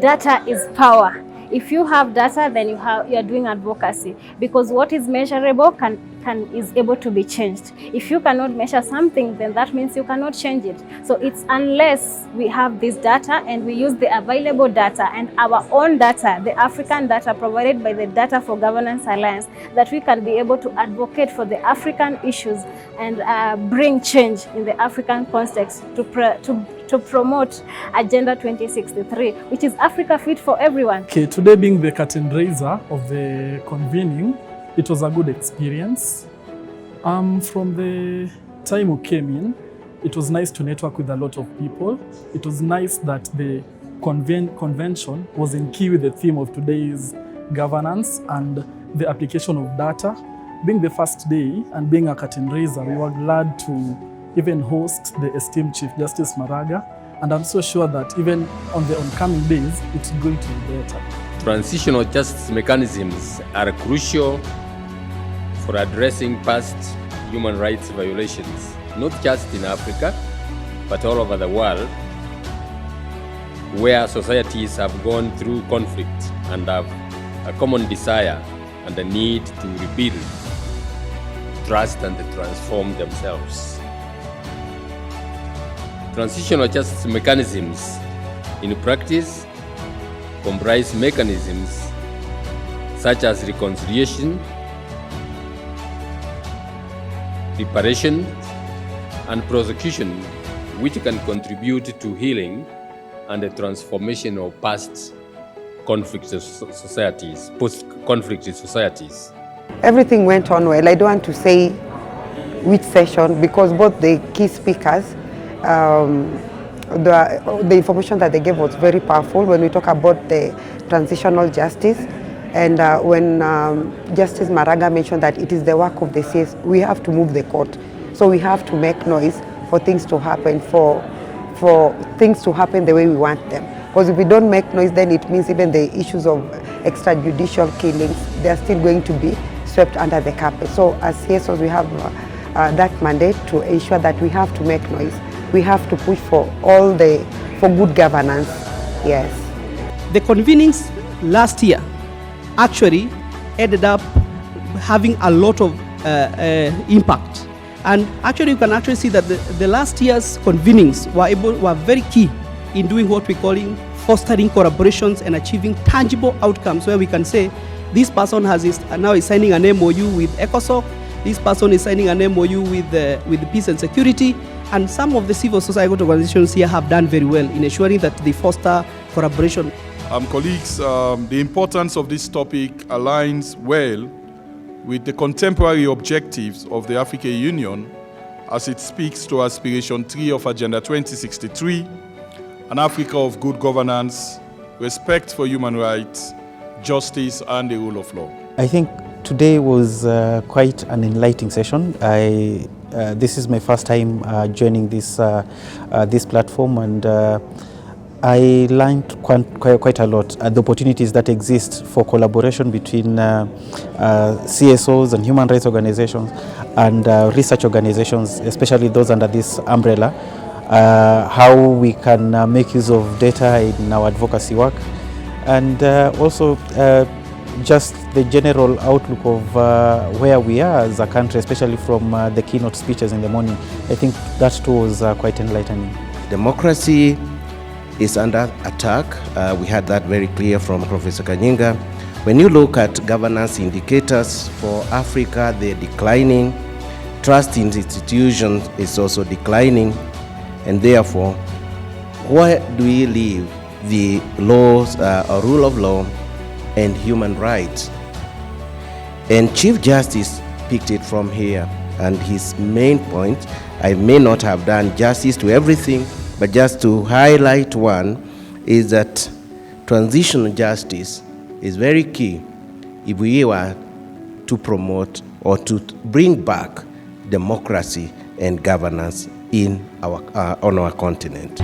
data is power. If you have data, then you are doing advocacy, because what is measurable is able to be changed. If you cannot measure something, then that means you cannot change it. So it's unless we have this data and we use the available data and our own data, the African data provided by the Data for Governance Alliance, that we can be able to advocate for the African issues and bring change in the African context to promote Agenda 2063, which is Africa Fit for Everyone. Okay, today being the curtain raiser of the convening, it was a good experience. From the time we came in, it was nice to network with a lot of people. It was nice that the convention was in key with the theme of today's governance and the application of data. Being the first day and being a curtain raiser, we were glad to even host the esteemed Chief Justice Maraga, and I'm so sure that even on the oncoming days, it's going to be better. Transitional justice mechanisms are crucial for addressing past human rights violations, not just in Africa, but all over the world, where societies have gone through conflict and have a common desire and a need to rebuild trust and transform themselves. Transitional justice mechanisms in practice comprise mechanisms such as reconciliation, reparation, and prosecution, which can contribute to healing and the transformation of past post-conflict societies. Everything went on well. I don't want to say which session, because both the key speakers, the information that they gave was very powerful when we talk about the transitional justice. And when Justice Maraga mentioned that it is the work of the CS, we have to move the court. So we have to make noise for things to happen, for things to happen the way we want them. Because if we don't make noise, then it means even the issues of extrajudicial killings, they are still going to be swept under the carpet. So as CSOs, we have that mandate to ensure that we have to make noise. We have to push for good governance. Yes. The convenings last year actually ended up having a lot of impact, and actually you can actually see that the last year's convenings were very key in doing what we're calling fostering collaborations and achieving tangible outcomes, where we can say this person now is signing an MOU with ECOSOC, this person is signing an MOU with Peace and Security, and some of the civil society organizations here have done very well in ensuring that they foster collaboration. Colleagues, the importance of this topic aligns well with the contemporary objectives of the African Union as it speaks to Aspiration 3 of Agenda 2063, an Africa of good governance, respect for human rights, justice, and the rule of law. I think today was quite an enlightening session. This is my first time joining this platform, and I learned quite a lot. The opportunities that exist for collaboration between CSOs and human rights organizations and research organizations, especially those under this umbrella, how we can make use of data in our advocacy work, and also just the general outlook of where we are as a country, especially from the keynote speeches in the morning. I think that too was quite enlightening. Democracy is under attack. We had that very clear from Professor Kanyinga. When you look at governance indicators for Africa, they're declining. Trust in institutions is also declining. And therefore, where do we leave the laws, or rule of law and human rights? And Chief Justice picked it from here. And his main point, I may not have done justice to everything, but just to highlight one, is that transitional justice is very key if we were to promote or to bring back democracy and governance in on our continent.